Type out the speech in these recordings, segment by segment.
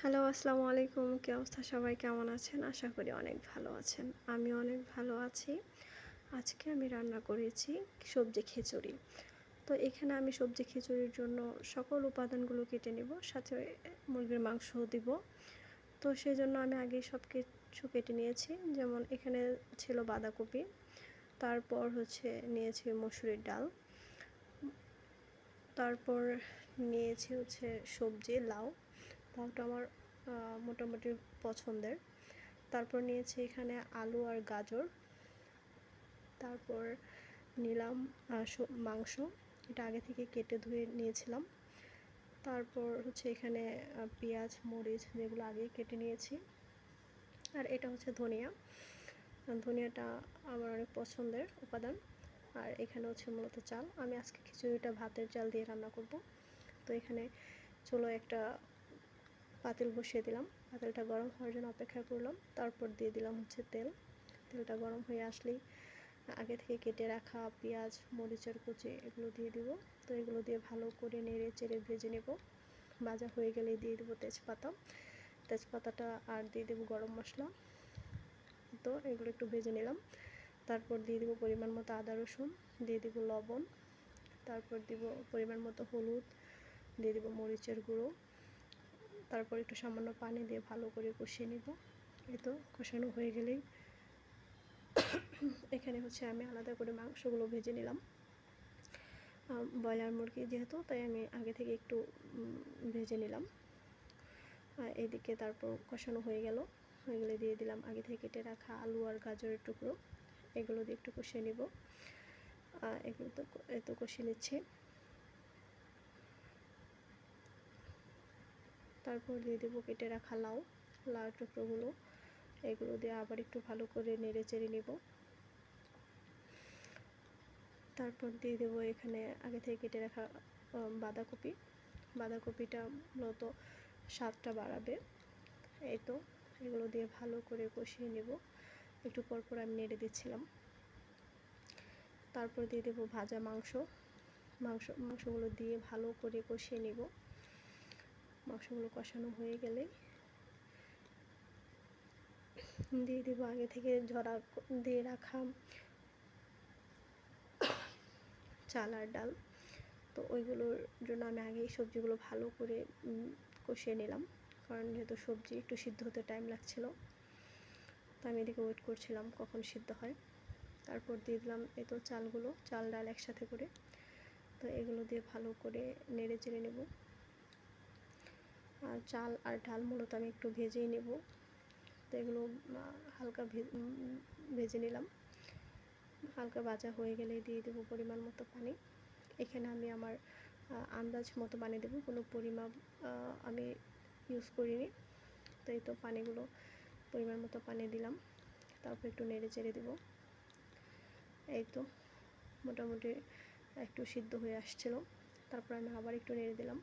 Hello, আসসালামু আলাইকুম। কি অবস্থা? সবাই কেমন আছেন? আশা করি অনেক ভালো আছেন। আমি অনেক ভালো আছি। আজকে আমি রান্না করেছি সবজি খিচুড়ি। তো এখানে আমি সবজি খিচুড়ির জন্য সকল উপাদানগুলো কেটে নেব, সাথে মুরগির মাংসও দিব। তো সেজন্য আমি আগেই সব কিছু কেটে নিয়েছি। যেমন এখানে ছিল বাঁধাকপি, তারপর নিয়েছি মসুরির ডাল, তারপর নিয়েছি সবজি লাউ। লাউটা আমার মোটামুটি পছন্দের। তারপর নিয়েছি এখানে আলু আর গাজর। তারপর নিলাম মাংস, এটা আগে থেকে কেটে ধুয়ে নিয়েছিলাম। তারপর এখানে পেঁয়াজ মরিচ যেগুলো আগেই কেটে নিয়েছি। আর এটা ধনিয়া। ধনিয়াটা আমার অনেক পছন্দের উপাদান। আর এখানে মূলত চাল। আমি আজকে খিচুড়িটা ভাতের চাল দিয়ে রান্না করব। তো এখানে চলো একটা পাতিল বসিয়ে দিলাম। পাতিলটা গরম হওয়ার জন্য অপেক্ষা করলাম। তারপর দিয়ে দিলাম তেল। তেলটা গরম হয়ে আসলেই আগে থেকে কেটে রাখা পেঁয়াজ মরিচের কুচি এগুলো দিয়ে দিব। তো এগুলো দিয়ে ভালো করে নেড়ে চেড়ে ভেজে নেব। ভাজা হয়ে গেলেই দিয়ে দেবো তেজপাতাটা, আর দিয়ে দেবো গরম মশলা। তো এগুলো একটু ভেজে নিলাম। তারপর দিয়ে দেবো পরিমাণ মতো আদা রসুন, দিয়ে দেবো লবণ, তারপর দিব পরিমাণ মতো হলুদ, দিয়ে দেবো মরিচের গুঁড়ো। তারপর একটু সামান্য পানি দিয়ে ভালো করে কষিয়ে নিব। এই তো কষানো হয়ে গেলেই এখানে আমি আলাদা করে মাংসগুলো ভেজে নিলাম। ব্রয়লার মুরগি যেহেতু, তাই আমি আগে থেকে একটু ভেজে নিলাম। এইদিকে তারপর কষানো হয়ে গেলে দিয়ে দিলাম আগে থেকে কেটে রাখা আলু আর গাজরের টুকরো। এগুলো দিয়ে একটু কষিয়ে নিব। এগুলো তো কষিয়ে নিচ্ছি। তারপর দিয়ে দেবো কেটে রাখা লাউ টুকরোগুলো। এগুলো দিয়ে আবার একটু ভালো করে নেড়ে চেড়ে নেব। তারপর দিয়ে দেবো এখানে আগে থেকে কেটে রাখা বাঁধাকপিটা মূলত স্বাদটা বাড়াবে। এই তো এগুলো দিয়ে ভালো করে কষিয়ে নেব। একটু পরপর আমি নেড়ে দিচ্ছিলাম। তারপর দিয়ে দেবো ভাজা মাংসগুলো দিয়ে ভালো করে কষিয়ে নেব। মাংসগুলো কষানো হয়ে গেলে দিয়ে দেবো আগে থেকে ঝরা দিয়ে রাখা চাল আর ডাল। তো ওইগুলোর জন্য আমি আগেই সবজিগুলো ভালো করে কষিয়ে নিলাম, কারণ যেহেতু সবজি একটু সিদ্ধ হতে টাইম লাগছিল। তো আমি এদিকে ওয়েট করছিলাম কখন সিদ্ধ হয়। তারপর দিয়ে দিলাম চাল ডাল একসাথে করে। তো এগুলো দিয়ে ভালো করে নেড়ে চেড়ে নেব। আর চাল আর ডাল মূলত আমি একটু ভেজেই নেব। তো এগুলো হালকা ভেজে নিলাম। হালকা ভাজা হয়ে গেলে দিয়ে দেবো পরিমাণ মতো পানি। এখানে আমি আমার আন্দাজ মতো পানি দেবো, কোনো পরিমাপ আমি ইউজ করিনি। তো এই তো পানিগুলো পরিমাণ মতো পানি দিলাম। তারপর একটু নেড়ে চেড়ে দেবো। এই তো মোটামুটি একটু সিদ্ধ হয়ে আসছিল। তারপর আমি আবার একটু নেড়ে দিলাম।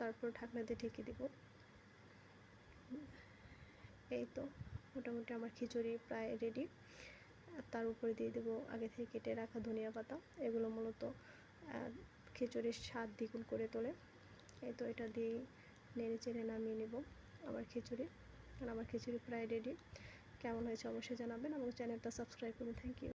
তারপর ঢাকনা দিয়ে ঢেকে দিব। এই তো মোটামুটি আমার খিচুড়ি প্রায় রেডি। তার উপরে দিয়ে দেবো আগে থেকে কেটে রাখা ধনিয়া পাতা। এগুলো মূলত খিচুড়ির স্বাদ দ্বিগুণ করে তোলে। এই তো এটা দিয়েই নেড়ে চেড়ে নামিয়ে নেব আমার খিচুড়ি। আর আমার খিচুড়ি প্রায় রেডি। কেমন হয়েছে অবশ্যই জানাবেন এবং চ্যানেলটা সাবস্ক্রাইব করুন। Thank you.